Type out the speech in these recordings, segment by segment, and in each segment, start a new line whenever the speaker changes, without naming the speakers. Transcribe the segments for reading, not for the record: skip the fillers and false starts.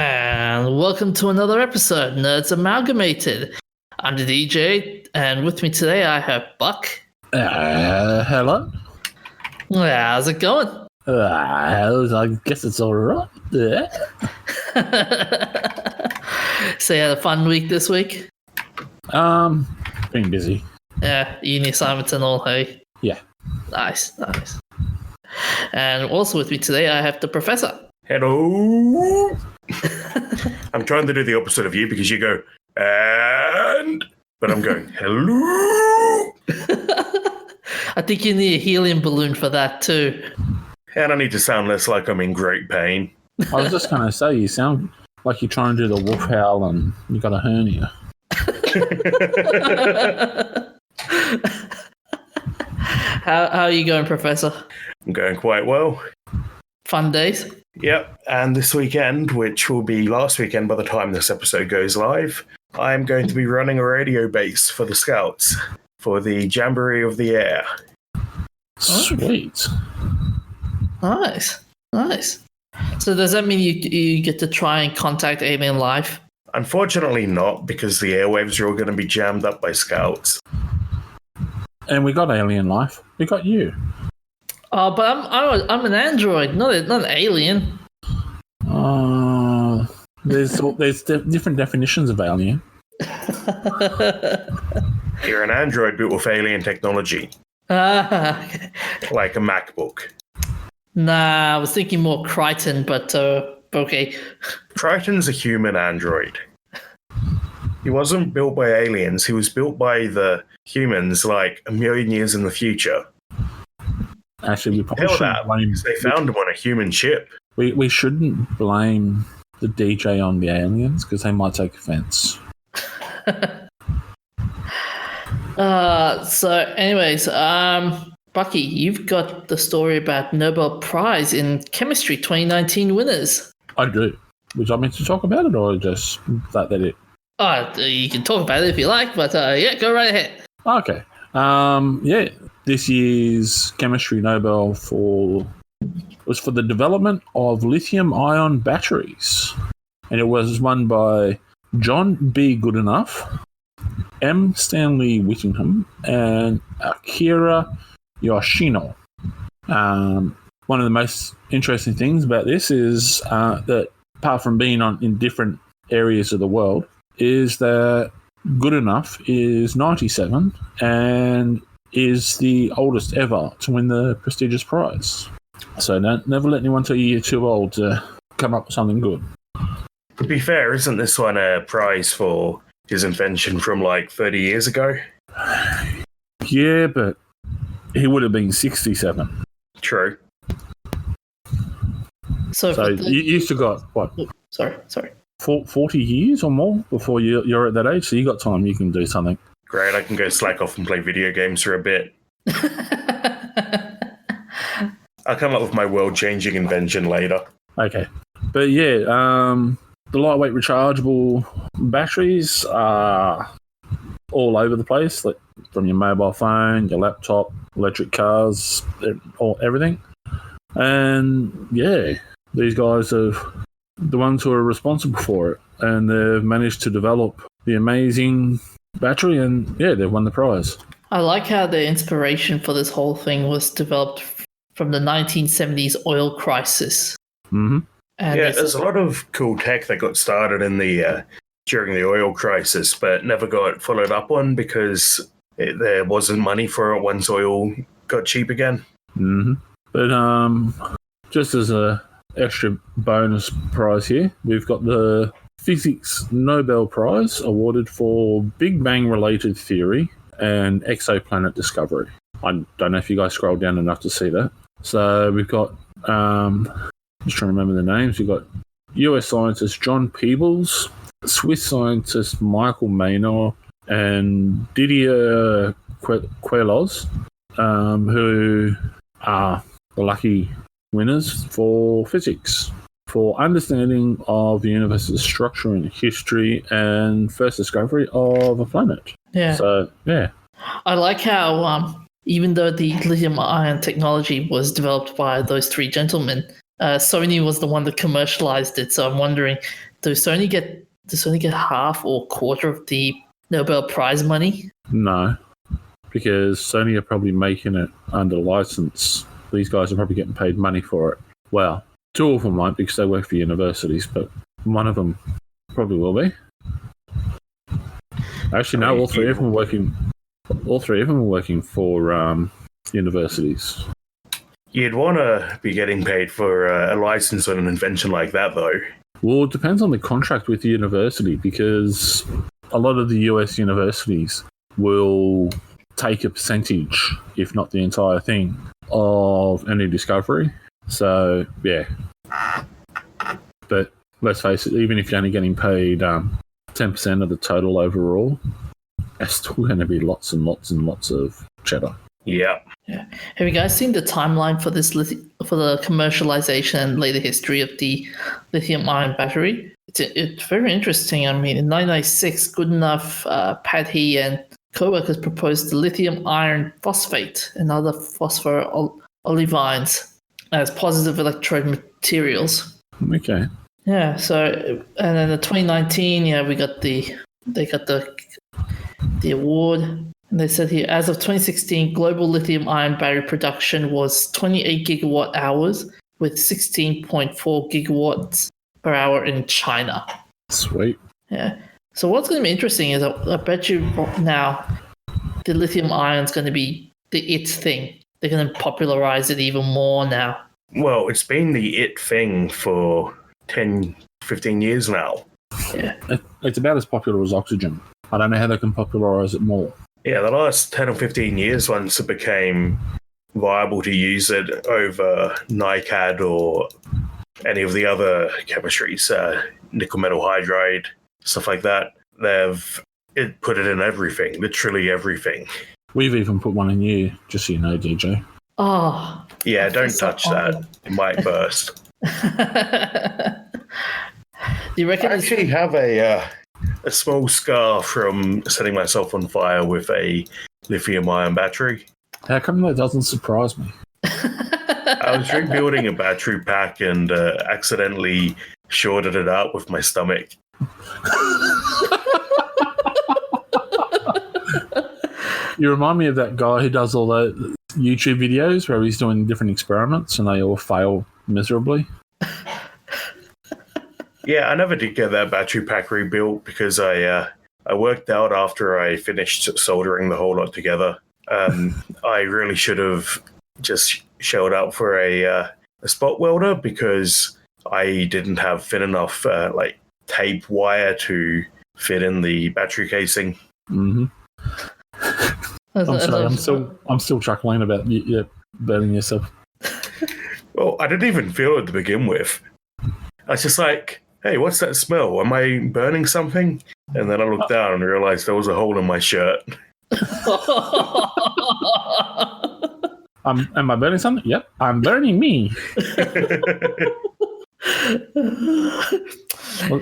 And welcome to another episode, Nerds Amalgamated. I'm the DJ, and with me today I have Buck.
Hello.
How's it going?
I guess it's all right. Yeah.
So you had a fun week this week?
Been busy.
Yeah, uni assignments and all, hey?
Yeah.
Nice. And also with me today I have the Professor.
Hello. I'm trying to do the opposite of you because you go, but I'm going, hello.
I think you need a helium balloon for that too.
And I need to sound less like I'm in great pain.
I was just going to say, you sound like you're trying to do the wolf howl and you got a hernia.
How are you going, Professor?
I'm going quite well.
Fun days?
Yep, and this weekend, which will be last weekend by the time this episode goes live, I'm going to be running a radio base for the Scouts for the Jamboree of the Air.
Sweet.
Nice. So does that mean you get to try and contact alien life?
Unfortunately not, because the airwaves are all going to be jammed up by Scouts.
And we got alien life. We got you.
Oh, but I'm an android, not an alien.
There's different definitions of alien.
You're an android built with alien technology. Like a MacBook.
Nah, I was thinking more Crichton, but okay.
Triton's a human android. He wasn't built by aliens, he was built by the humans like a million years in the future.
Actually, we probably shouldn't blame...
They found him on a human ship.
We shouldn't blame the DJ on the aliens because they might take offense.
So anyways, Bucky, you've got the story about Nobel Prize in Chemistry 2019 winners.
I do. Would you like me to talk about it or just that it?
Oh, you can talk about it if you like, but yeah, go right ahead.
Okay. Yeah. This year's Chemistry Nobel was for the development of lithium ion batteries. And it was won by John B. Goodenough, M. Stanley Whittingham, and Akira Yoshino. One of the most interesting things about this is that apart from being in different areas of the world, is that Goodenough is 97 and is the oldest ever to win the prestigious prize. So never let anyone tell you you're too old to come up with something good.
To be fair, isn't this one a prize for his invention from like 30 years ago?
Yeah, but he would have been 67.
True.
So you still got, what?
Sorry.
40 years or more before you're at that age, so you got time, you can do something.
Great, I can go slack off and play video games for a bit. I'll come up with my world-changing invention later.
Okay. But yeah, the lightweight rechargeable batteries are all over the place, like from your mobile phone, your laptop, electric cars, everything. And yeah, these guys are the ones who are responsible for it, and they've managed to develop the amazing battery, and yeah, they've won the prize.
I like how the inspiration for this whole thing was developed from the 1970s oil crisis.
Mm-hmm.
And
yeah, there's a lot of cool tech that got started in the during the oil crisis, but never got followed up on because there wasn't money for it once oil got cheap again.
Mm-hmm. But just as a extra bonus prize here, we've got the Physics Nobel Prize awarded for Big Bang related theory and exoplanet discovery. I don't know if you guys scrolled down enough to see that. So we've got, just trying to remember the names, we've got US scientist John Peebles, Swiss scientist Michael Maynor, and Didier Queloz, who are the lucky winners for physics, for understanding of the universe's structure and history and first discovery of a planet.
Yeah.
So, yeah.
I like how even though the lithium ion technology was developed by those three gentlemen, Sony was the one that commercialized it. So I'm wondering, does Sony get half or quarter of the Nobel Prize money?
No, because Sony are probably making it under license. These guys are probably getting paid money for it. Well, two of them might because they work for universities, but one of them probably will be. Actually, no, all three of them are working. All three of them are working for universities.
You'd want to be getting paid for a license on an invention like that, though.
Well, it depends on the contract with the university, because a lot of the US universities will take a percentage, if not the entire thing, of any discovery. So, yeah. But let's face it, even if you're only getting paid 10% of the total overall, there's still going to be lots and lots and lots of cheddar.
Yeah.
Have you guys seen the timeline for this for the commercialization and later history of the lithium-ion battery? It's very interesting. I mean, in 1996, Goodenough, Pat He, and co-workers proposed the lithium iron phosphate and other phosphor olivines as positive electrode materials.
Okay.
Yeah. So, and then in 2019, we got they got the award. And they said here, as of 2016, global lithium-ion battery production was 28 gigawatt hours, with 16.4 gigawatts per hour in China.
Sweet.
Yeah. So what's going to be interesting is I bet you now the lithium-ion is going to be the it thing. They're going to popularize it even more now.
Well, it's been the it thing for 10, 15 years now.
Yeah.
It's about as popular as oxygen. I don't know how they can popularize it more.
Yeah, the last 10 or 15 years, once it became viable to use it over NiCad or any of the other chemistries, nickel metal hydride, stuff like that, they've put it in everything, literally everything.
We've even put one in you, just so you know, DJ.
Oh.
Yeah, don't touch that. It might burst.
Do you reckon
I actually have a small scar from setting myself on fire with a lithium-ion battery.
How come that doesn't surprise me?
I was rebuilding a battery pack and accidentally shorted it out with my stomach.
You remind me of that guy who does all the YouTube videos where he's doing different experiments and they all fail miserably.
Yeah, I never did get that battery pack rebuilt because I worked out after I finished soldering the whole lot together. I really should have just shelled out for a spot welder because I didn't have thin enough tape wire to fit in the battery casing.
Mm-hmm. I'm sorry, I'm still chuckling about you burning yourself.
Well, I didn't even feel it to begin with. I was just like, hey, what's that smell? Am I burning something? And then I looked down and realized there was a hole in my shirt.
Am I burning something? Yep, I'm burning me.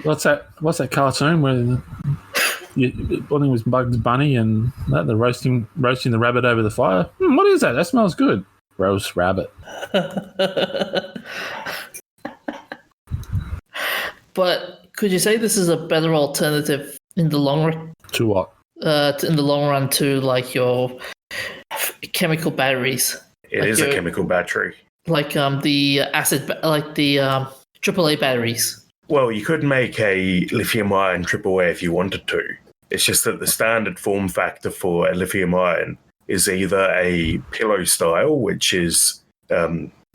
What's that cartoon where I think it was Bugs Bunny and they're roasting the rabbit over the fire? What is that? That smells good. Roast rabbit.
But could you say this is a better alternative in the long run?
To what?
In the long run, to like your chemical batteries.
It is a chemical battery.
Like the acid, like the AAA batteries.
Well, you could make a lithium-ion AAA if you wanted to. It's just that the standard form factor for a lithium-ion is either a pillow style, which is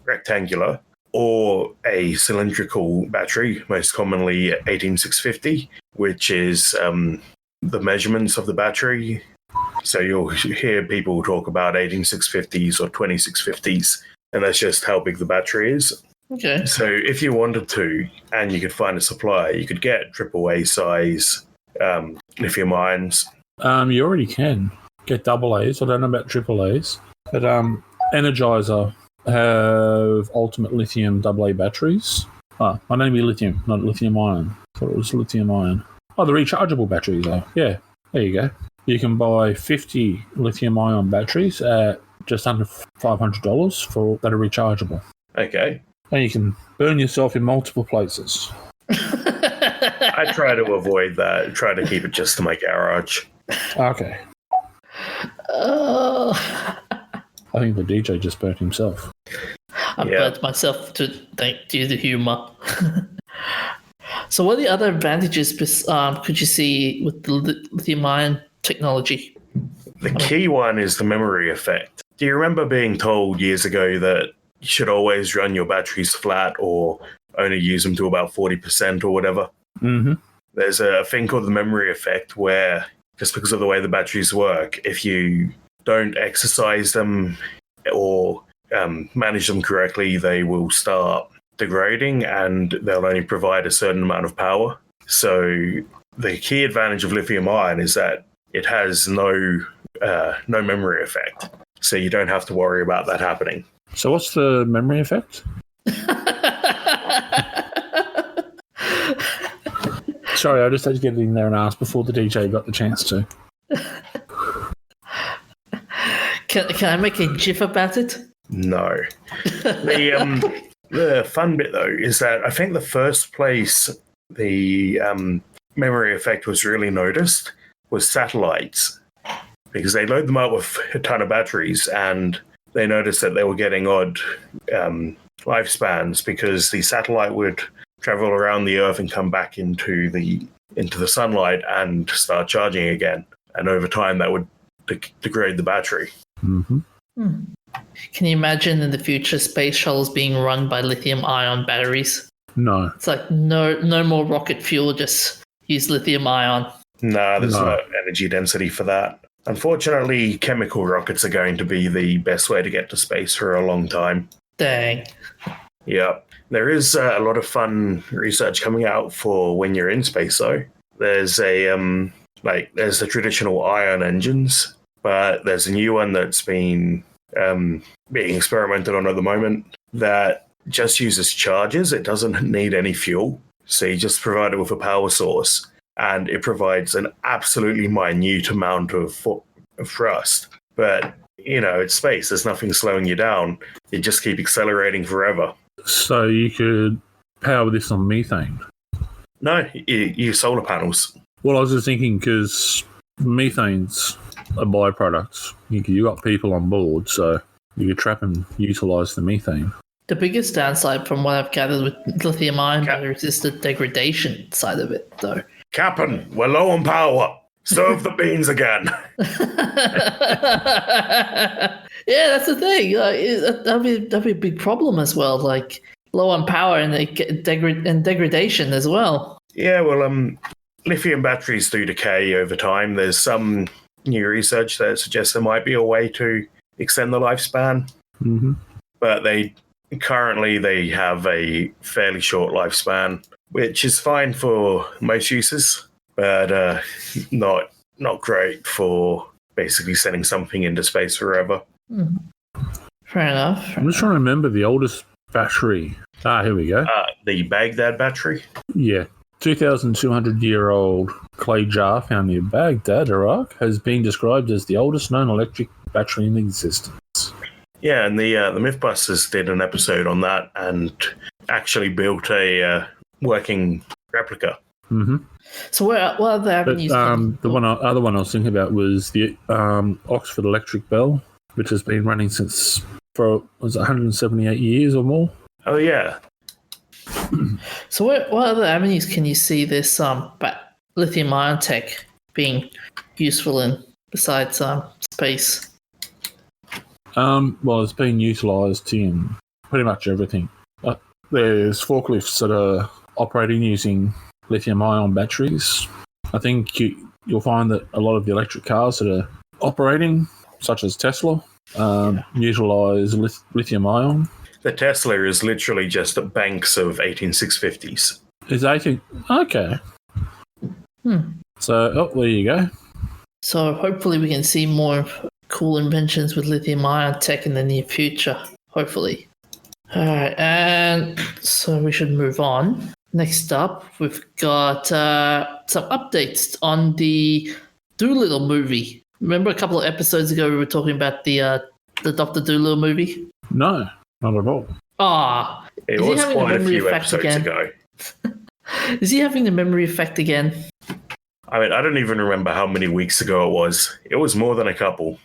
rectangular, or a cylindrical battery, most commonly 18650, which is the measurements of the battery. So you'll hear people talk about 18650s or 2650s, and that's just how big the battery is.
Okay.
So if you wanted to, and you could find a supplier, you could get AAA size lithium ions.
You already can get AA's. I don't know about AAA's, but Energizer have ultimate lithium AA batteries. Oh, might only be lithium, not lithium ion. I thought it was lithium ion. Oh, the rechargeable batteries are. Yeah, there you go. You can buy 50 lithium ion batteries at just under $500 that are rechargeable.
Okay.
And you can burn yourself in multiple places.
I try to avoid that. Try to keep it just to my garage.
Okay. I think the DJ just burnt himself.
I burnt myself to do the humor. So what are the other advantages could you see with the lithium-ion technology?
The key one is the memory effect. Do you remember being told years ago that you should always run your batteries flat or only use them to about 40% or whatever?
Mm-hmm.
There's a thing called the memory effect where, just because of the way the batteries work, if you don't exercise them or manage them correctly, they will start degrading and they'll only provide a certain amount of power. So the key advantage of lithium ion is that it has no memory effect. So you don't have to worry about that happening.
So what's the memory effect? Sorry, I just had to get in there and ask before the DJ got the chance to.
Can I make a gif about it?
No. The fun bit, though, is that I think the first place the memory effect was really noticed was satellites, because they load them up with a ton of batteries and they noticed that they were getting odd lifespans because the satellite would travel around the Earth and come back into the sunlight and start charging again. And over time, that would degrade the battery.
Mm-hmm.
Can you imagine in the future space shuttles being run by lithium-ion batteries?
No.
It's like no more rocket fuel, just use lithium-ion.
No, there's no energy density for that. Unfortunately, chemical rockets are going to be the best way to get to space for a long time.
Dang.
Yeah. There is a lot of fun research coming out for when you're in space, though. There's there's the traditional ion engines, but there's a new one that's been being experimented on at the moment that just uses charges. It doesn't need any fuel. So you just provide it with a power source, and it provides an absolutely minute amount of thrust. But, it's space. There's nothing slowing you down. You just keep accelerating forever.
So you could power this on methane?
No, you use solar panels.
Well, I was just thinking because methane's a byproduct. You got people on board, so you could trap and utilise the methane.
The biggest downside from what I've gathered with lithium-ion batteries is the degradation side of it, though.
Captain, we're low on power. Serve the beans again.
Yeah, that's the thing. That'd be a big problem as well. Like low on power and degradation as well.
Yeah, well, lithium batteries do decay over time. There's some new research that suggests there might be a way to extend the lifespan, but they have a fairly short lifespan, which is fine for most uses, but not great for basically sending something into space forever.
Fair enough.
I'm just trying to remember the oldest battery. Here we go.
The Baghdad battery?
Yeah. 2,200-year-old clay jar found near Baghdad, Iraq, has been described as the oldest known electric battery in existence.
Yeah, and the Mythbusters did an episode on that and actually built a working replica.
Mm-hmm.
So what are the avenues?
Other one I was thinking about was the Oxford Electric Bell, which has been running for 178 years or more.
Oh yeah.
So what other avenues can you see this lithium-ion tech being useful in besides space?
Well, it's been utilised in pretty much everything. There's forklifts that are operating using lithium-ion batteries. I think you'll find that a lot of the electric cars that are operating, such as Tesla, utilise lithium-ion.
The Tesla is literally just banks of 18650s.
Is 18? Okay. So, there you go.
So hopefully we can see more cool inventions with lithium-ion tech in the near future. Hopefully. All right, and so we should move on. Next up, we've got some updates on the Dolittle movie. Remember a couple of episodes ago we were talking about the Dr. Dolittle movie?
No, not at all.
Ah,
It
is he
was
having a
quite a
memory
few
effect
episodes
again?
ago.
Is he having the memory effect again?
I mean, I don't even remember how many weeks ago it was. It was more than a couple.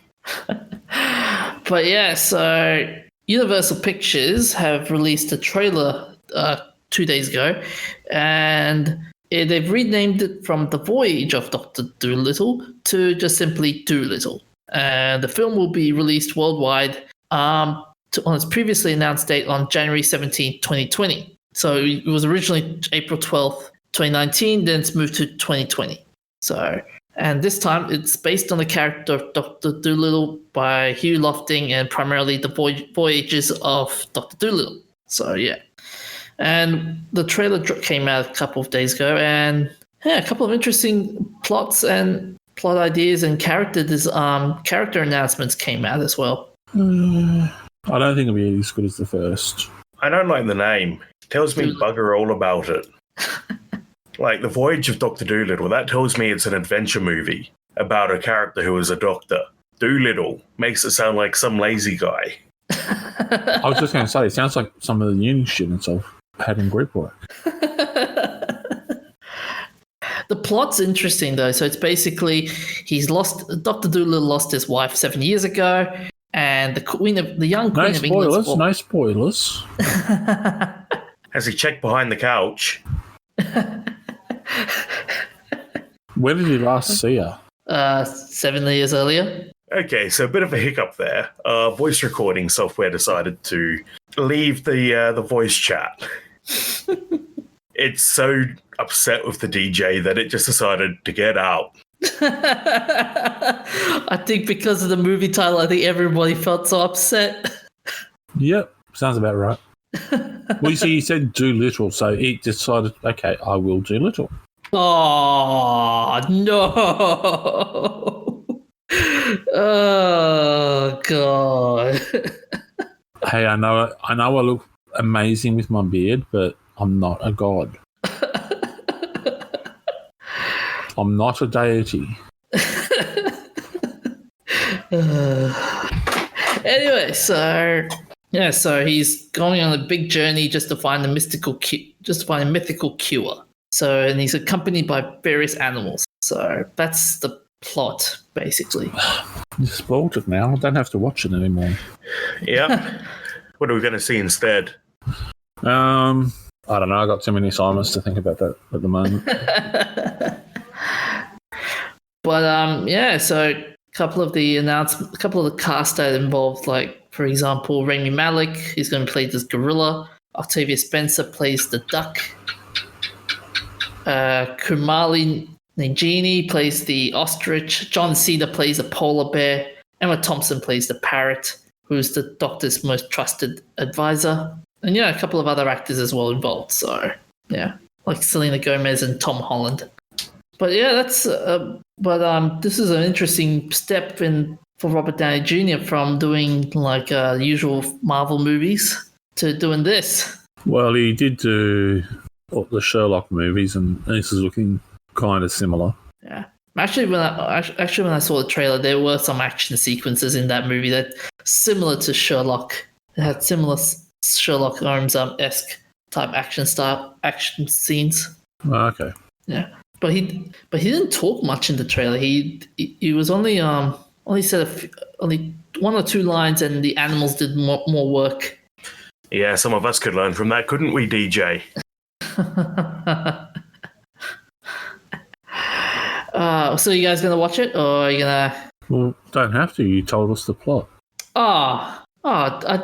But yeah, so Universal Pictures have released a trailer 2 days ago, and they've renamed it from The Voyage of Dr. Dolittle to just simply Dolittle. And the film will be released worldwide on its previously announced date on January 17, 2020. So it was originally April 12th, 2019, then it's moved to 2020. So, and this time it's based on the character of Dr. Dolittle by Hugh Lofting and primarily the voyages of Dr. Dolittle. So, yeah. And the trailer came out a couple of days ago, and yeah, a couple of interesting plots and plot ideas and character announcements came out as well.
I don't think it'll be as good as the first.
I don't like the name. It tells me bugger all about it. Like, The Voyage of Dr. Dolittle, that tells me it's an adventure movie about a character who is a doctor. Dolittle makes it sound like some lazy guy.
I was just going to say, it sounds like some of the uni students I've had in group work.
The plot's interesting though. So it's basically Dr. Dolittle lost his wife 7 years ago, and the young Queen of England.
No spoilers.
Has he checked behind the couch?
Where did he last see her?
7 years earlier.
Okay, so a bit of a hiccup there. Voice recording software decided to leave the voice chat. It's so upset with the DJ that it just decided to get out.
I think because of the movie title, I think everybody felt so upset.
Yep, sounds about right. Well, you see, you said do little, so it decided, okay, I will do little.
Oh, no. Oh, God.
Hey, I know I look amazing with my beard, but I'm not a god. I'm not a deity.
Anyway, so he's going on a big journey just to find a mythical cure. So, and he's accompanied by various animals. So that's the plot, basically.
You spoiled it now. I don't have to watch it anymore.
Yep. What are we going to see instead?
I don't know. I got too many assignments to think about that at the moment.
But yeah. So a couple of the cast that involved, like for example, Rami Malek, he's going to play this gorilla. Octavia Spencer plays the duck. Kumali Nanjiani plays the ostrich. John Cena plays the polar bear. Emma Thompson plays the parrot, who's the doctor's most trusted advisor. And yeah, a couple of other actors as well involved. So yeah, like Selena Gomez and Tom Holland. But yeah, that's. This is an interesting step for Robert Downey Jr. from doing like usual Marvel movies to doing this.
Well, he did do the Sherlock movies, and this is looking kind of similar.
Yeah. Actually, when I saw the trailer, there were some action sequences in that movie that similar to Sherlock. It had similar Sherlock Holmes-esque type action scenes.
Oh, okay.
Yeah, but he didn't talk much in the trailer. He was only said only one or two lines, and the animals did more work.
Yeah, some of us could learn from that, couldn't we, DJ?
So you guys gonna watch it, or are you gonna?
Well, don't have to. You told us the plot.
I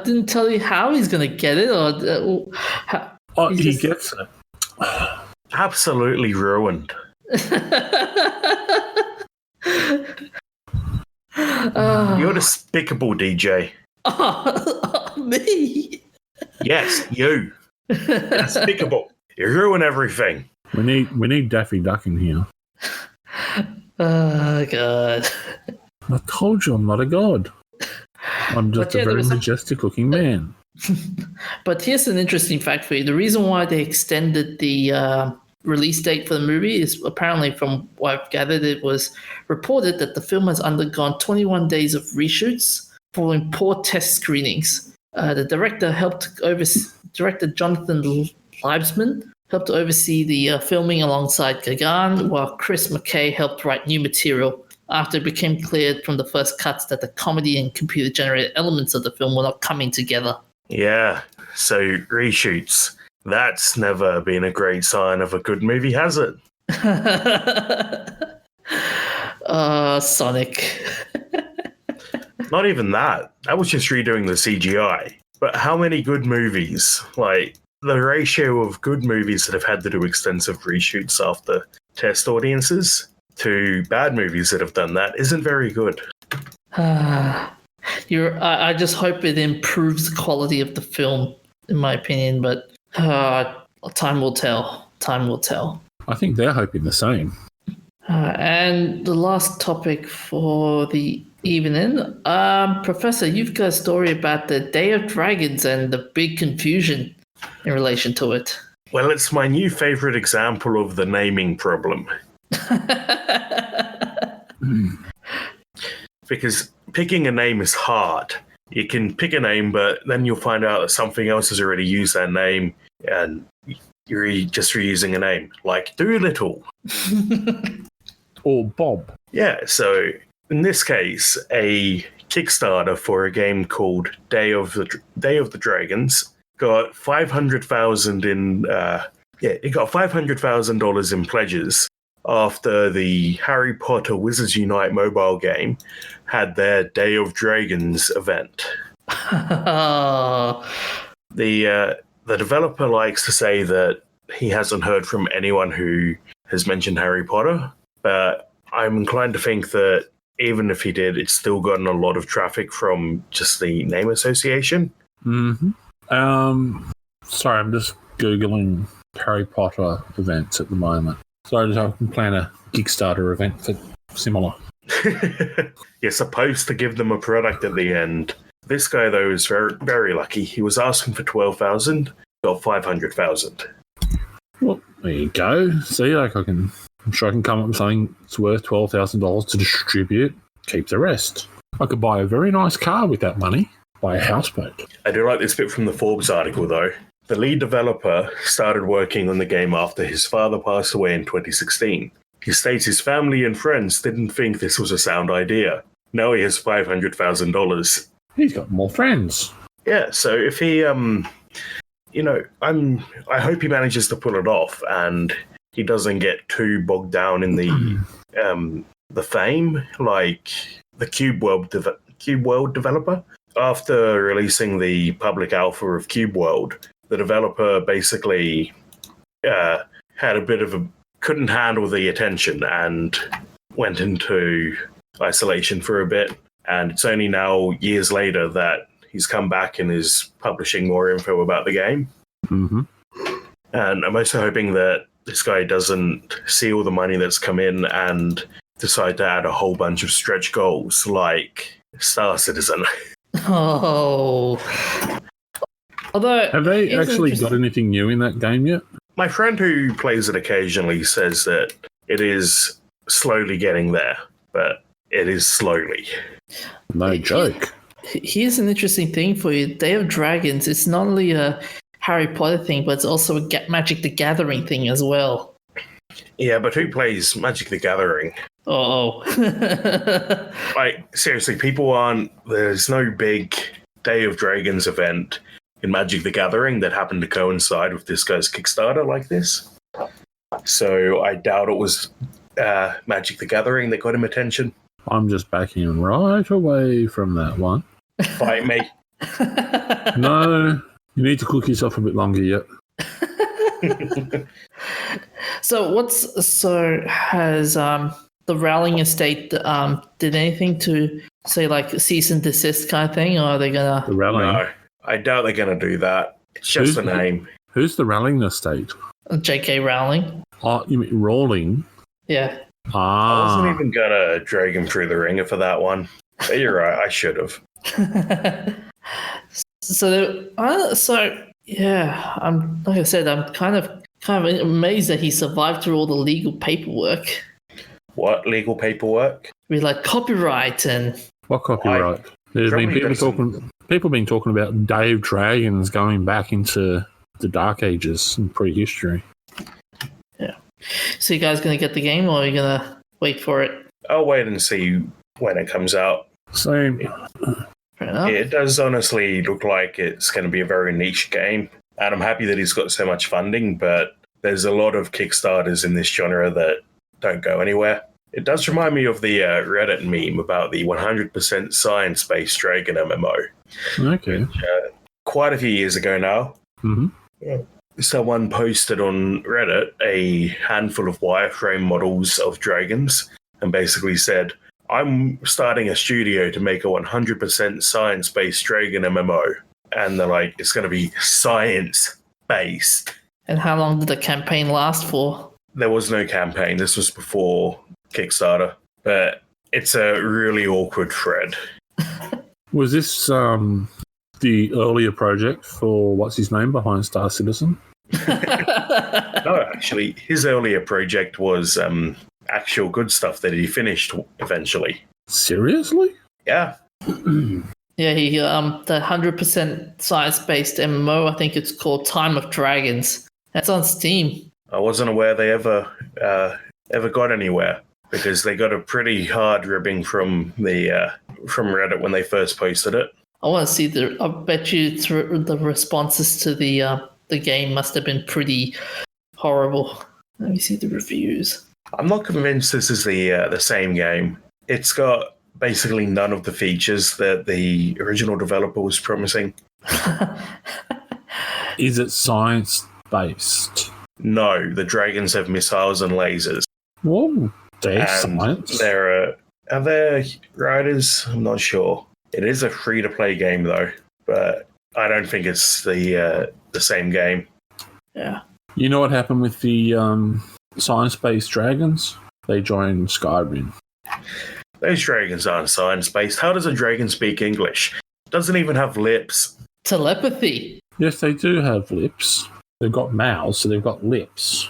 didn't tell you how he's gonna get it, or
he gets it.
Absolutely ruined. You're despicable, DJ.
Me?
Yes, you. Despicable. You ruin everything.
We need Daffy Duck in here.
Oh, God.
I told you I'm not a god. I'm just a very majestic-looking man.
But here's an interesting fact for you. The reason why they extended the release date for the movie is apparently, from what I've gathered, it was reported that the film has undergone 21 days of reshoots following poor test screenings The director director Jonathan Liebsman helped oversee the filming alongside Gagan, while Chris McKay helped write new material after it became clear from the first cuts that the comedy and computer-generated elements of the film were not coming together.
Yeah, so reshoots. That's never been a great sign of a good movie, has it?
Sonic.
Not even that. That was just redoing the CGI. But how many good movies, like the ratio of good movies that have had to do extensive reshoots after test audiences to bad movies that have done that isn't very good.
I just hope it improves the quality of the film, in my opinion, but time will tell. Time will tell.
I think they're hoping the same.
And the last topic for the evening, Professor, you've got a story about the Day of Dragons and the big confusion in relation to it.
Well, it's my new favorite example of the naming problem. Because picking a name is hard. You can pick a name, but then you'll find out that something else has already used that name, and you're just reusing a name, like Doolittle.
Or Bob.
Yeah, so in this case, a Kickstarter for a game called Day of the Dragons got $500,000 in it got $500,000 in pledges after the Harry Potter Wizards Unite mobile game had their Day of Dragons event. The developer likes to say that he hasn't heard from anyone who has mentioned Harry Potter, but I'm inclined to think that even if he did, it's still gotten a lot of traffic from just the name association.
Mm-hmm. Sorry, I'm just Googling Harry Potter events at the moment. So I can plan a Kickstarter event for similar.
You're supposed to give them a product at the end. This guy, though, is very, very lucky. He was asking for $12,000, got $500,000.
Well, there you go. See, I'm sure I can come up with something that's worth $12,000 to distribute. Keep the rest. I could buy a very nice car with that money. Buy a houseboat.
I do like this bit from the Forbes article, though. The lead developer started working on the game after his father passed away in 2016. He states his family and friends didn't think this was a sound idea. Now he has $500,000.
He's got more friends.
Yeah, so if he, I hope he manages to pull it off and he doesn't get too bogged down in the fame like the Cube World developer. After releasing the public alpha of Cube World, the developer basically couldn't handle the attention and went into isolation for a bit. And it's only now, years later, that he's come back and is publishing more info about the game.
Mm-hmm.
And I'm also hoping that this guy doesn't see all the money that's come in and decide to add a whole bunch of stretch goals like Star Citizen.
Oh. Although,
have they actually got anything new in that game yet?
My friend who plays it occasionally says that it is slowly getting there, but it is slowly.
No joke.
Here's an interesting thing for you. Day of Dragons, it's not only a Harry Potter thing, but it's also a Magic the Gathering thing as well.
Yeah, but who plays Magic the Gathering?
Oh.
Like, seriously, there's no big Day of Dragons event in Magic the Gathering that happened to coincide with this guy's Kickstarter like this. So I doubt it was Magic the Gathering that got him attention.
I'm just backing right away from that one.
Fight me.
No, you need to cook yourself a bit longer yet.
Has the Rowling estate did anything to say like cease and desist kind of thing, or are they gonna?
The Rowling?
No, I doubt they're gonna do that. It's just a name.
Who's the Rowling estate?
J.K. Rowling.
Oh, you mean Rowling?
Yeah.
I wasn't even gonna drag him through the ringer for that one. But you're right, I should have.
Yeah, I'm like I said, I'm kind of amazed that he survived through all the legal paperwork.
What legal paperwork?
With like copyright and
what copyright? There's been people talking People have been talking about Dave Dragons going back into the Dark Ages and prehistory.
Yeah. So you guys going to get the game, or are you going to wait for it?
I'll wait and see when it comes out.
Same.
Fair enough.
It does honestly look like it's going to be a very niche game, and I'm happy that he's got so much funding, but there's a lot of Kickstarters in this genre that don't go anywhere. It does remind me of the Reddit meme about the 100% science-based Dragon MMO.
Okay.
Quite a few years ago now.
Mm-hmm.
Someone posted on Reddit a handful of wireframe models of dragons and basically said, I'm starting a studio to make a 100% science-based Dragon MMO. And they're like, it's going to be science-based.
And how long did the campaign last for?
There was no campaign. This was before Kickstarter. But it's a really awkward thread.
Was this the earlier project for what's his name behind Star Citizen?
No, actually, his earlier project was actual good stuff that he finished eventually.
Seriously?
Yeah.
Yeah, he the 100% science-based MMO, I think it's called Time of Dragons. That's on Steam.
I wasn't aware they ever got anywhere because they got a pretty hard ribbing from Reddit when they first posted it.
I want to see I bet you the responses to the game must have been pretty horrible. Let me see the reviews.
I'm not convinced this is the same game. It's got basically none of the features that the original developer was promising.
Is it science-based?
No, the dragons have missiles and lasers.
Whoa, there's
And
science.
are there riders? I'm not sure. It is a free-to-play game, though, but I don't think it's the same game.
Yeah.
You know what happened with the science-based dragons? They joined Skyrim.
Those dragons aren't science-based. How does a dragon speak English? It doesn't even have lips.
Telepathy.
Yes, they do have lips. They've got mouths, so they've got lips.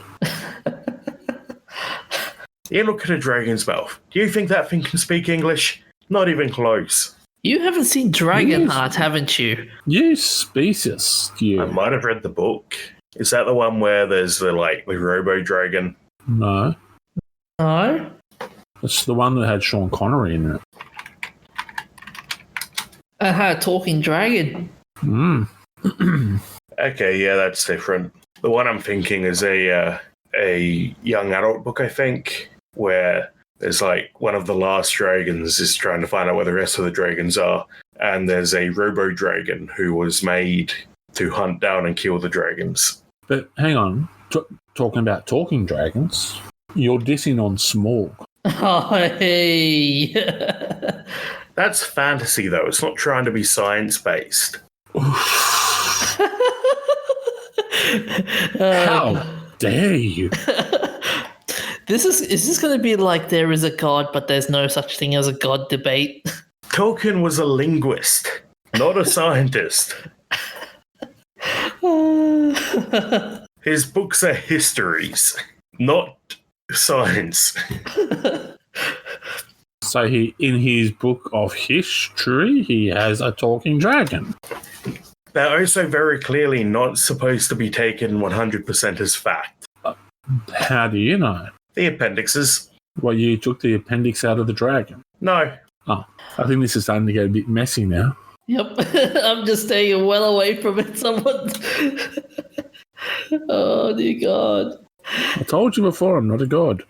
You look at a dragon's mouth. Do you think that thing can speak English? Not even close.
You haven't seen Dragonheart, haven't you?
You species, you.
I might have read the book. Is that the one where there's the Robo Dragon?
No.
No?
It's the one that had Sean Connery in it.
I had a talking dragon.
Okay, yeah, that's different. The one I'm thinking is a young adult book, I think, where there's one of the last dragons is trying to find out where the rest of the dragons are, and there's a robo dragon who was made to hunt down and kill the dragons.
But hang on, talking about talking dragons, you're dissing on Smorg.
Oh, hey.
That's fantasy, though. It's not trying to be science-based.
How dare you?
Is this going to be like there is a god, but there's no such thing as a god debate?
Tolkien was a linguist, not a scientist. His books are histories, not science.
So in his book of history, he has a talking dragon.
They're also very clearly not supposed to be taken 100% as fact.
How do you know?
The appendixes.
Well, you took the appendix out of the dragon.
No.
Oh, I think this is starting to get a bit messy now.
Yep. I'm just staying well away from it. Someone. Oh, dear God.
I told you before, I'm not a god.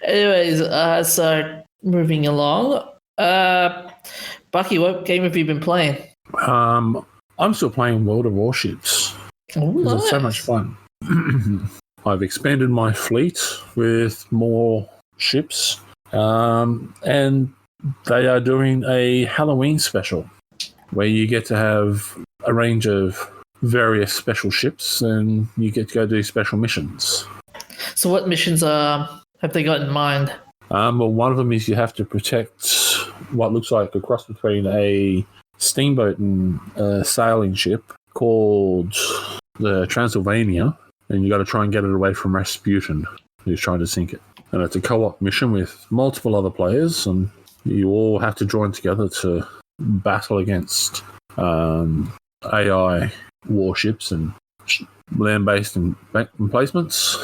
Anyways, so moving along. Bucky, what game have you been playing?
I'm still playing World of Warships.
Oh,
Because it's so
nice.
much fun. I've expanded my fleet with more ships, and they are doing a Halloween special where you get to have a range of various special ships and you get to go do special missions.
So what missions have they got in mind?
Well, one of them is you have to protect what looks like a cross between a steamboat and a sailing ship called the Transylvania, and you got to try and get it away from Rasputin, who's trying to sink it. And it's a co-op mission with multiple other players, and you all have to join together to battle against AI warships and land-based emplacements.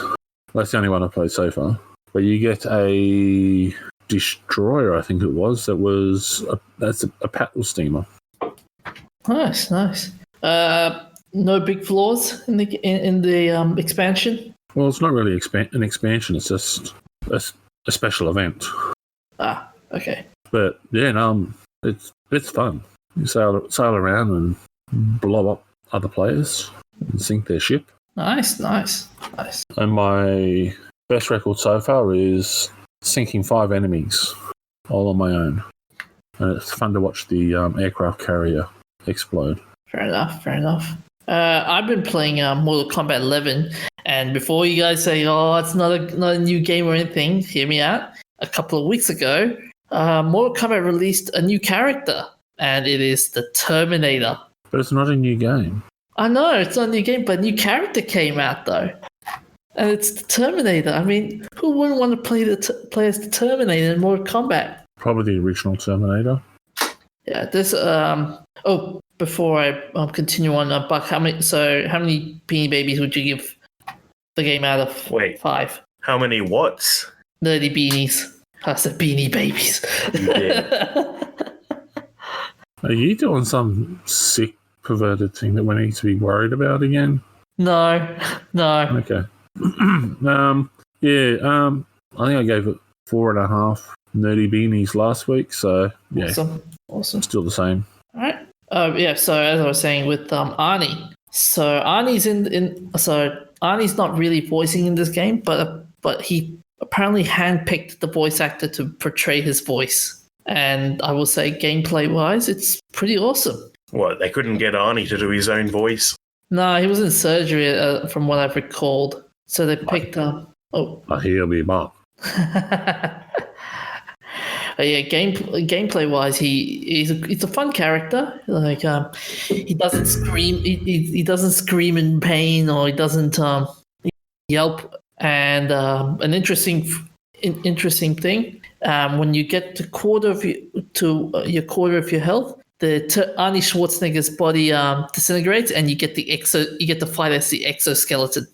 That's the only one I've played so far. But you get a destroyer, I think it was. That's a paddle steamer.
Nice. No big flaws in the expansion.
Well, it's not really an expansion. It's just a special event.
Ah, okay.
But yeah, no, it's fun. You sail around and blow up other players and sink their ship.
Nice.
And my best record so far is sinking 5 enemies all on my own. And it's fun to watch the aircraft carrier explode.
Fair enough. I've been playing Mortal Kombat 11, and before you guys say, "Oh, it's not a new game or anything," hear me out. A couple of weeks ago, Mortal Kombat released a new character, and it is the Terminator.
But it's not a new game.
I know it's not a new game, but a new character came out though, and it's the Terminator. I mean, who wouldn't want to play as the Terminator in Mortal Kombat?
Probably the original Terminator.
Yeah, this. Before I continue on, Buck, how many Beanie Babies would you give the game out of 5?
How many whats?
Nerdy beanies. I said Beanie Babies.
You did.
Are you doing some sick, perverted thing that we need to be worried about again?
No.
Okay. I think I gave it 4.5 nerdy beanies last week, so yeah.
Awesome.
Still the same.
All right. So as I was saying with Arnie. So Arnie's Arnie's not really voicing in this game, but he apparently handpicked the voice actor to portray his voice. And I will say gameplay wise, it's pretty awesome.
What, they couldn't get Arnie to do his own voice?
No, he was in surgery from what I've recalled. So they picked
He'll be back.
Yeah, gameplay wise, he's a fun character. Like he doesn't scream. He doesn't scream in pain, or he doesn't yelp. And an interesting thing, when you get to your quarter of your health, Arnie Schwarzenegger's body disintegrates, and you get to fight as the exoskeleton.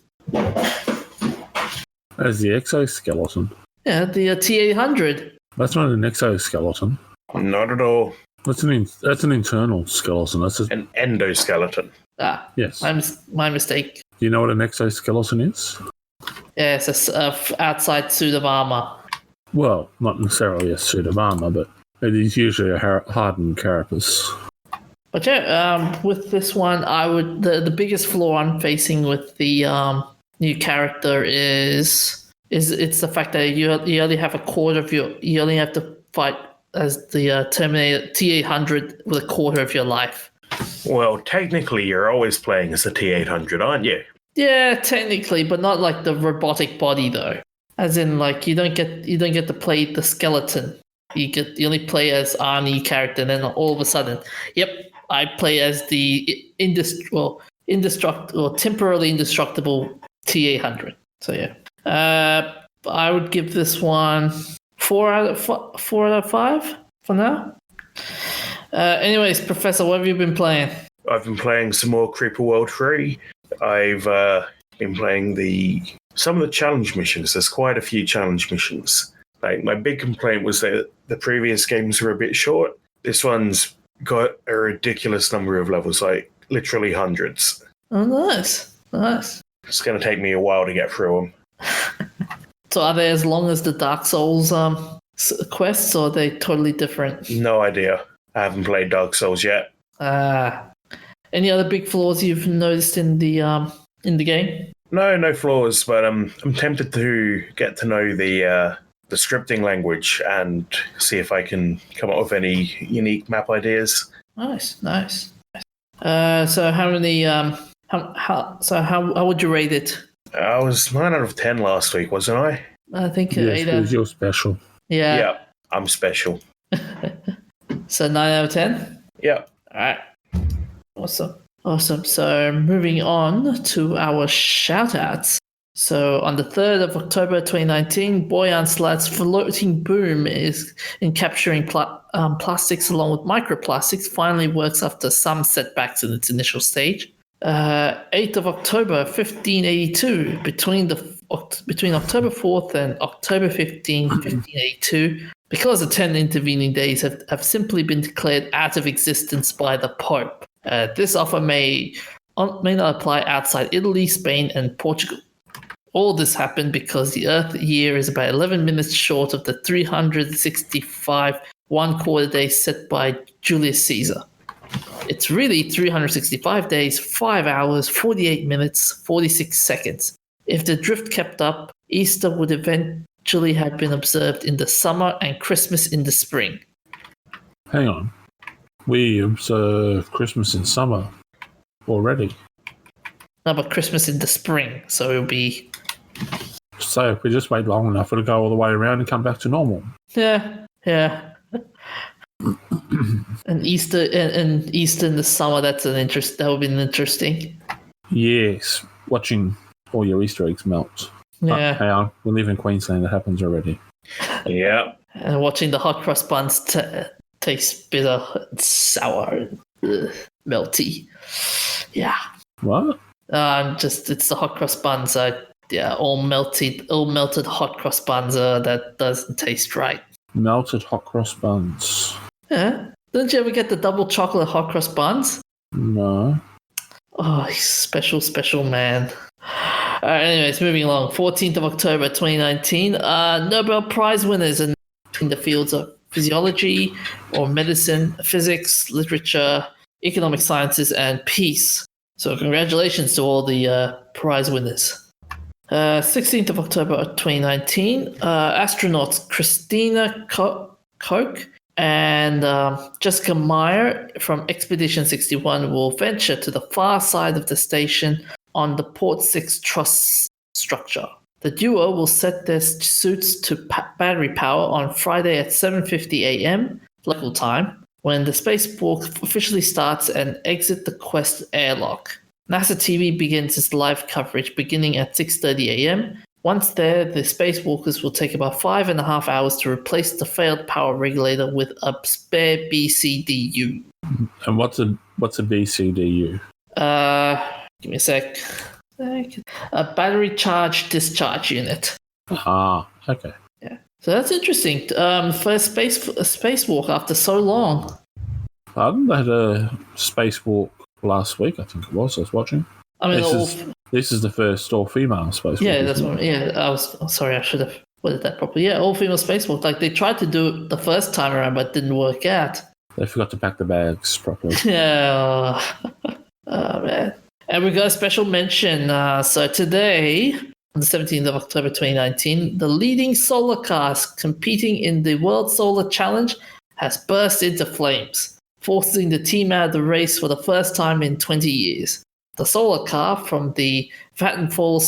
As the exoskeleton?
Yeah, the T-800.
That's not an exoskeleton.
Not at all.
That's an internal skeleton. That's
an endoskeleton.
Ah,
yes.
My mistake.
Do you know what an exoskeleton is?
Yeah, it's a outside suit of armor.
Well, not necessarily a suit of armor, but it is usually a hardened carapace.
But yeah, with this one, the biggest flaw I'm facing with the new character is it's the fact that you only have you only have to fight as the Terminator T-800 with a quarter of your life.
Well, technically, you're always playing as a T-800, aren't you?
Yeah, technically, but not like the robotic body though. As in, like you don't get to play the skeleton. You only play as Arnie character, and then all of a sudden, yep, I play as the temporarily indestructible T-800. So yeah. I would give this one 4 out of 5 for now. Anyways, Professor, what have you been playing?
I've been playing some more Creeper World 3. I've been playing some of the challenge missions. There's quite a few challenge missions. Like, my big complaint was that the previous games were a bit short. This one's got a ridiculous number of levels, like literally hundreds.
Oh, nice.
It's going to take me a while to get through them.
So are they as long as the Dark Souls quests, or are they totally different?
No idea. I haven't played Dark Souls yet.
Any other big flaws you've noticed in the game?
No flaws, but I'm tempted to get to know the scripting language and see if I can come up with any unique map ideas.
Nice. So how many? How would you rate it?
I was 9 out of 10 last week, wasn't I?
I think
yes,
8 out.
You're special.
Yeah, I'm special.
So 9 out of 10?
Yeah.
All right. Awesome. So moving on to our shout-outs. So on the 3rd of October 2019, Boyan Slat's floating boom is in capturing plastics along with microplastics finally works after some setbacks in its initial stage. 8th of October 1582, between October 4th and October 1582, because the 10 intervening days have simply been declared out of existence by the Pope. This offer may not apply outside Italy, Spain, and Portugal. All this happened because the Earth year is about 11 minutes short of the 365 one-quarter days set by Julius Caesar. It's really 365 days, 5 hours, 48 minutes, 46 seconds. If the drift kept up, Easter would eventually have been observed in the summer and Christmas in the spring.
Hang on. We observe Christmas in summer already.
No, but Christmas in the spring, so it'll be...
So if we just wait long enough, it'll go all the way around and come back to normal.
Yeah. And Easter in the summer, that would be interesting.
Yes, watching all your Easter eggs melt.
Yeah.
Hang on, we live in Queensland, it happens already.
Yeah.
And watching the hot cross buns taste bitter and sour and melty. Yeah.
What?
It's the hot cross buns. All melted hot cross buns. That doesn't taste right.
Melted hot cross buns.
Yeah. Didn't you ever get the double chocolate hot cross buns?
No.
Oh, he's special man. Anyways, moving along. 14th of October 2019. Nobel Prize winners in the fields of physiology or medicine, physics, literature, economic sciences, and peace. So congratulations to all the prize winners. 16th of October 2019, astronauts Christina Koch and Jessica Meyer from Expedition 61 will venture to the far side of the station on the Port 6 truss structure. The duo will set their suits to battery power on Friday at 7:50 a.m. local time, when the spacewalk officially starts and exit the Quest airlock. NASA TV begins its live coverage beginning at 6:30 a.m. Once there, the spacewalkers will take about 5.5 hours to replace the failed power regulator with a spare BCDU.
And what's a BCDU?
Give me a sec. A battery charge discharge unit.
Ah, okay.
Yeah. So that's interesting. First spacewalk after so long.
Pardon? They had a spacewalk last week, I think it was. I was watching.
I mean,
this is the first all-female spacewalk.
Yeah, that's what. Yeah, sorry, I should have worded that properly. Yeah, all-female spacewalk. Like they tried to do it the first time around, but it didn't work out.
They forgot to pack the bags properly.
Yeah. Oh man. And we got a special mention. So today, on the 17th of October 2019, the leading solar car competing in the World Solar Challenge has burst into flames, forcing the team out of the race for the first time in 20 years. The solar car from the Vattenfall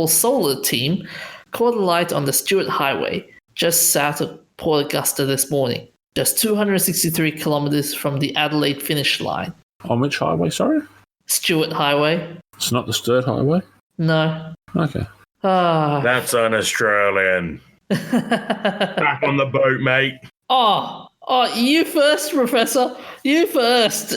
Solar team caught a light on the Stewart Highway, just south of Port Augusta this morning, just 263 kilometers from the Adelaide finish line.
On which highway, sorry?
Stewart Highway.
It's not the Sturt Highway?
No.
Okay.
That's an Australian. Back on the boat, mate.
Oh, you first, Professor. You first.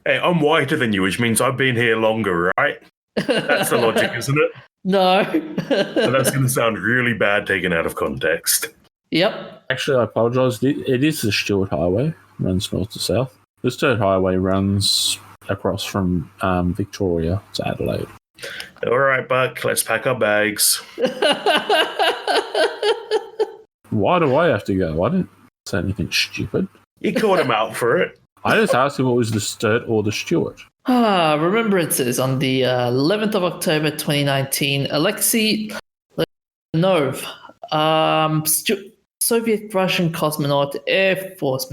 Hey, I'm whiter than you, which means I've been here longer, right? That's the logic, isn't it?
No.
So that's going to sound really bad taken out of context.
Yep.
Actually, I apologise. It is the Stewart Highway. Runs north to south. The Sturt Highway runs across from Victoria to Adelaide.
All right, Buck, let's pack our bags.
Why do I have to go? I didn't say anything stupid.
You caught him out for it.
I just asked him what was the Sturt or the Stewart.
Remembrances on the 11th of October 2019. Alexei Leonov, Soviet-Russian cosmonaut, Air Force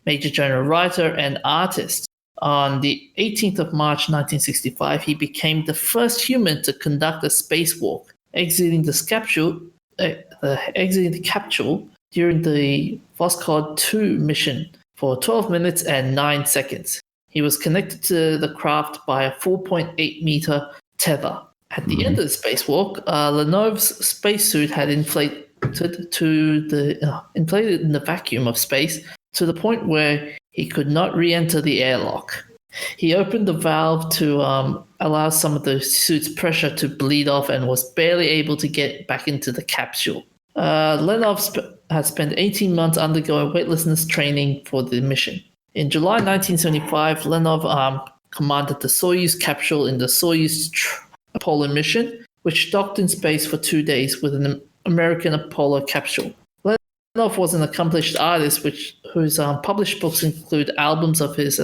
Major General, writer, and artist. On the 18th of March 1965, he became the first human to conduct a spacewalk, exiting the capsule during the Voskhod 2 mission for 12 minutes and 9 seconds. He was connected to the craft by a 4.8-meter tether. At the end of the spacewalk, Lenov's spacesuit had inflated in the vacuum of space to the point where he could not re-enter the airlock. He opened the valve to allow some of the suit's pressure to bleed off and was barely able to get back into the capsule. Lenov had spent 18 months undergoing weightlessness training for the mission. In July 1975, Lenov commanded the Soyuz capsule in the Soyuz Apollo mission, which docked in space for 2 days with an American Apollo capsule. Lenov was an accomplished artist whose published books include albums of his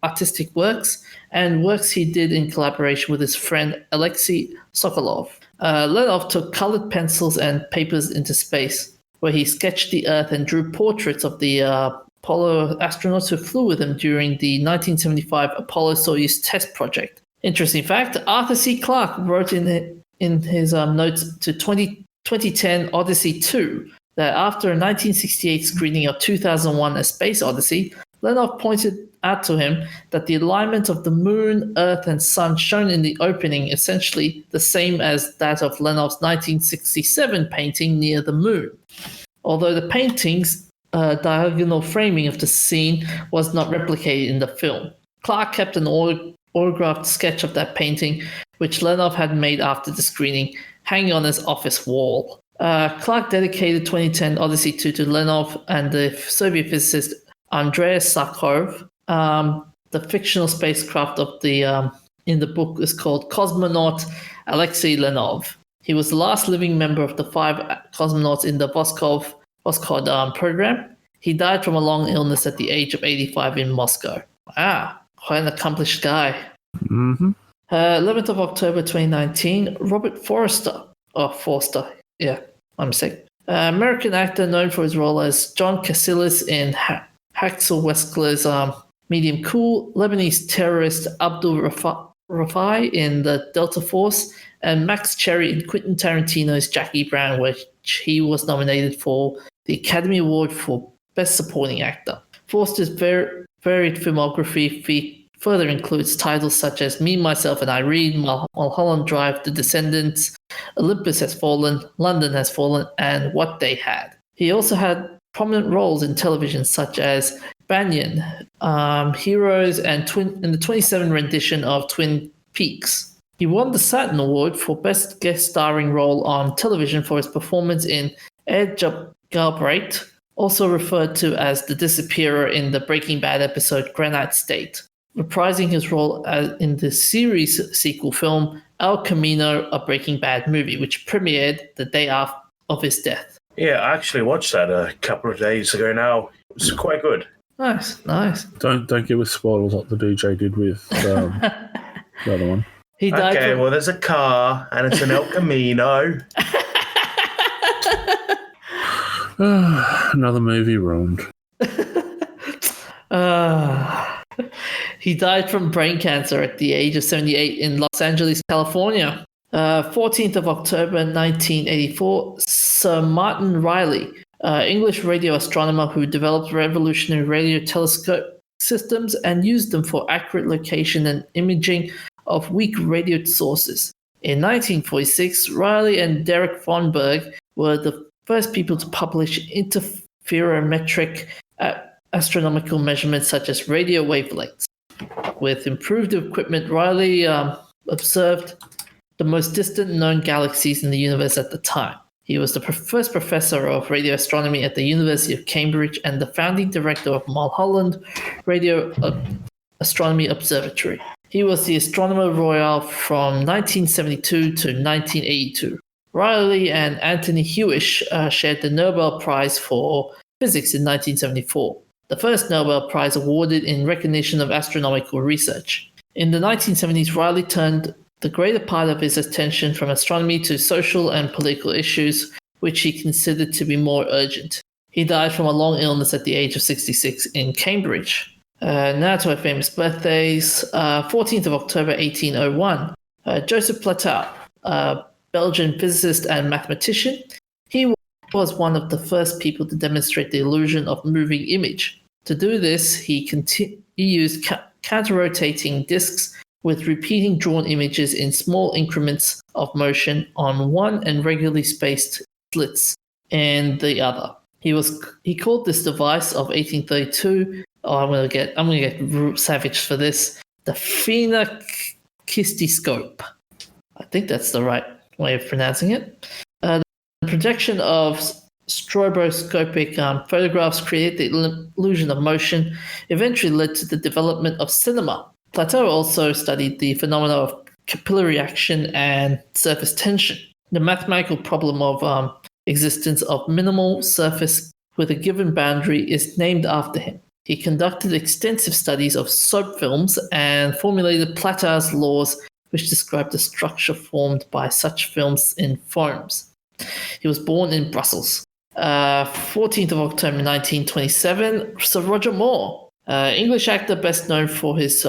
artistic works and works he did in collaboration with his friend Alexei Sokolov. Lenov took colored pencils and papers into space, where he sketched the Earth and drew portraits of the Apollo astronauts who flew with him during the 1975 Apollo-Soyuz test project. Interesting fact, Arthur C. Clarke wrote in his notes to 2010 Odyssey 2 that after a 1968 screening of 2001 A Space Odyssey, Lenov pointed out to him that the alignment of the moon, earth, and sun shown in the opening essentially the same as that of Lenov's 1967 painting Near the Moon. Although the painting's diagonal framing of the scene was not replicated in the film. Clarke kept an autographed sketch of that painting, which Lenov had made after the screening, hanging on his office wall. Clarke dedicated 2010 Odyssey 2 to Lenov and the Soviet physicist Andrei Sakharov. The fictional spacecraft of the in the book is called Cosmonaut Alexei Lenov. He was the last living member of the 5 cosmonauts in the Voskhod program. He died from a long illness at the age of 85 in Moscow. Wow, quite an accomplished guy. 11th of October 2019, Robert Forster. American actor known for his role as John Cassilis in Haxel Wessler's Medium Cool, Lebanese terrorist Abdul Rafai in The Delta Force, and Max Cherry in Quentin Tarantino's Jackie Brown, which he was nominated for the Academy Award for Best Supporting Actor. Forster's varied filmography further includes titles such as Me, Myself, and Irene, Mulholland Drive, The Descendants, Olympus Has Fallen, London Has Fallen, and What They Had. He also had prominent roles in television such as Banyan, Heroes, and in the 27 rendition of Twin Peaks. He won the Saturn Award for Best Guest Starring Role on Television for his performance in Ed Galbraith, also referred to as the Disappearer in the Breaking Bad episode Granite State, reprising his role in the series sequel film El Camino, a Breaking Bad movie, which premiered the day of his death.
Yeah, I actually watched that a couple of days ago now. It was quite good.
Nice.
Don't give us spoilers like the DJ did with the other one.
He died
well, there's a car, and it's an El Camino.
Another movie ruined.
He died from brain cancer at the age of 78 in Los Angeles, California. 14th of October 1984, Sir Martin Rayleigh, English radio astronomer who developed revolutionary radio telescope systems and used them for accurate location and imaging of weak radio sources. In 1946, Rayleigh and Derek von Berg were the first people to publish interferometric astronomical measurements such as radio wavelengths. With improved equipment, Rayleigh observed the most distant known galaxies in the universe at the time. He was the first professor of radio astronomy at the University of Cambridge and the founding director of Mulholland Radio Astronomy Observatory. He was the Astronomer Royal from 1972 to 1982. Rayleigh and Anthony Hewish shared the Nobel Prize for Physics in 1974, the first Nobel Prize awarded in recognition of astronomical research. In the 1970s, Rayleigh turned the greater part of his attention from astronomy to social and political issues, which he considered to be more urgent. He died from a long illness at the age of 66 in Cambridge. Now to our famous birthdays. 14th of October 1801, Joseph Plateau, Belgian physicist and mathematician. He was one of the first people to demonstrate the illusion of moving image. To do this, he used counter-rotating discs with repeating drawn images in small increments of motion on one and regularly spaced slits in the other. He called this device of 1832. I'm gonna get savage for this. The phenakistoscope. I think that's the right way of pronouncing it. The projection of stroboscopic photographs created the illusion of motion, eventually led to the development of cinema. Plateau also studied the phenomena of capillary action and surface tension. The mathematical problem of existence of minimal surface with a given boundary is named after him. He conducted extensive studies of soap films and formulated Platau's laws, which describe the structure formed by such films in foams. He was born in Brussels. 14th of October 1927, Sir Roger Moore, English actor best known for his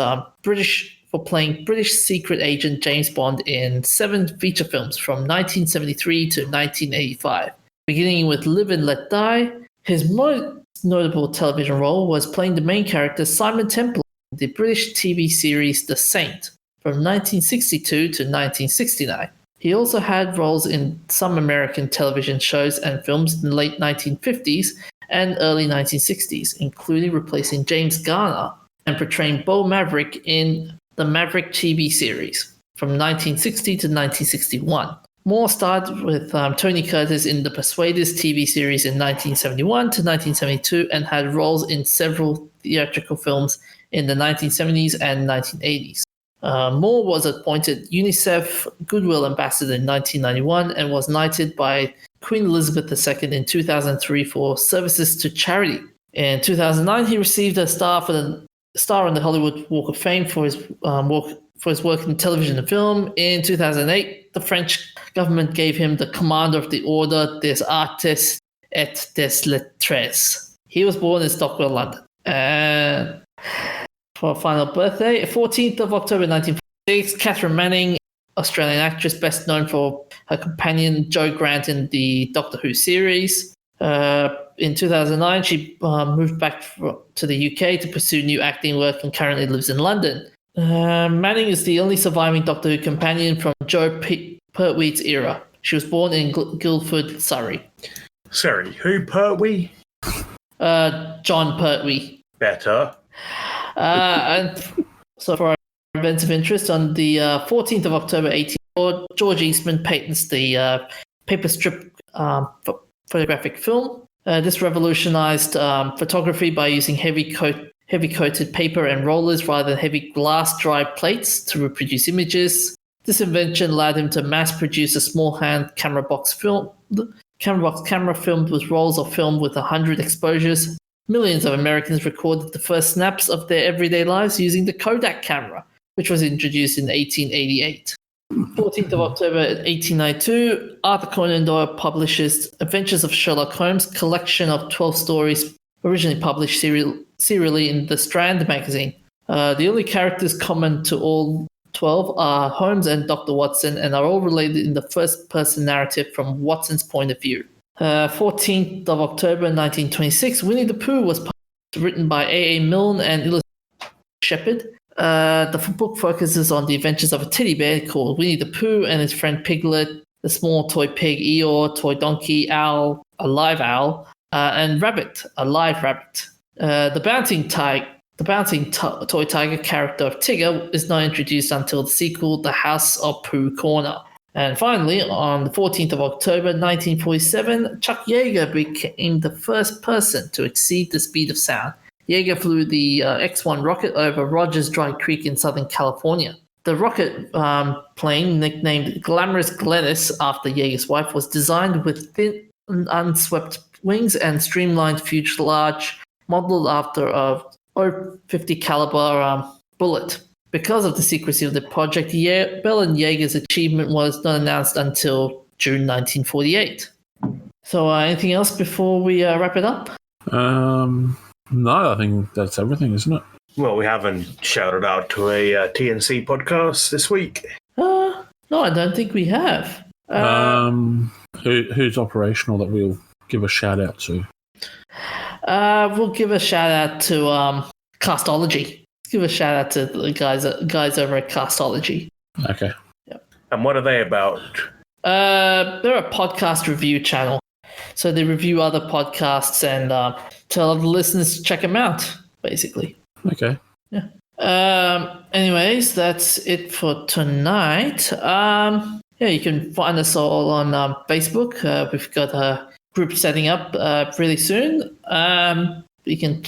playing British secret agent James Bond in 7 feature films from 1973 to 1985. Beginning with Live and Let Die, his most notable television role was playing the main character Simon Temple in the British TV series The Saint from 1962 to 1969. He also had roles in some American television shows and films in the late 1950s and early 1960s, including replacing James Garner and portraying Bo Maverick in the Maverick TV series from 1960 to 1961. Moore starred with Tony Curtis in the Persuaders TV series in 1971 to 1972 and had roles in several theatrical films in the 1970s and 1980s. Moore was appointed UNICEF Goodwill Ambassador in 1991 and was knighted by Queen Elizabeth II in 2003 for services to charity. In 2009, he received a star on the Hollywood Walk of Fame for his work in television and film. In 2008, the French government gave him the Commander of the Order des Arts et des Lettres. He was born in Stockwell, London. And for a final birthday, 14th of October 1946, Catherine Manning, Australian actress best known for her companion Jo Grant in the Doctor Who series. In 2009, she moved back to the UK to pursue new acting work and currently lives in London. Manning is the only surviving Doctor Who companion from Joe Pertwee's era. She was born in Guildford, Surrey.
Sorry, who Pertwee?
John Pertwee.
Better.
And so for our events of interest, on the 14th of October 1884, George Eastman patents the paper strip photographic film. This revolutionized photography by using heavy-coated paper and rollers rather than heavy glass dry plates to reproduce images. This invention allowed him to mass-produce a small-hand camera box camera filmed with rolls of film with 100 exposures. Millions of Americans recorded the first snaps of their everyday lives using the Kodak camera, which was introduced in 1888. 14th of October 1892, Arthur Conan Doyle publishes Adventures of Sherlock Holmes, collection of 12 stories originally published serially in the Strand magazine. The only characters common to all 12 are Holmes and Dr. Watson and are all related in the first-person narrative from Watson's point of view. 14th of October 1926, Winnie the Pooh was written by A.A. Milne and illustrated by Shepard. The book focuses on the adventures of a teddy bear called Winnie the Pooh and his friend Piglet, the small toy pig Eeyore, toy donkey Owl, a live owl, and Rabbit, a live rabbit. The bouncing toy tiger character of Tigger is not introduced until the sequel, The House of Pooh Corner. And finally, on the 14th of October 1947, Chuck Yeager became the first person to exceed the speed of sound. Yeager flew the X-1 rocket over Rogers Dry Creek in Southern California. The rocket plane, nicknamed Glamorous Glennis after Yeager's wife, was designed with thin, unswept wings and streamlined fuselage, modeled after a .50 caliber bullet. Because of the secrecy of the project, Bell and Yeager's achievement was not announced until June 1948. So anything else before we wrap it up?
No, I think that's everything, isn't it?
Well, we haven't shouted out to a TNC podcast this week.
No, I don't think we have.
Who's operational that we'll give a shout out to?
We'll give a shout out to Castology. give a shout out to the guys over at Castology.
Okay.
And what are they about?
They're a podcast review channel, so they review other podcasts and tell the listeners to check them out. Basically.
Okay.
Yeah. Anyways, that's it for tonight. Yeah, you can find us all on Facebook. We've got a group setting up really soon. You can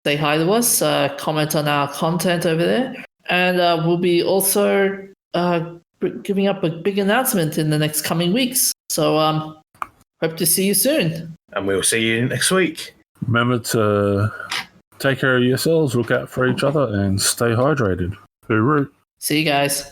say hi to us, comment on our content over there, and we'll be also giving up a big announcement in the next coming weeks. So hope to see you soon.
And we'll see you next week.
Remember to take care of yourselves, look out for each other, and stay hydrated. Hooroo.
See you guys.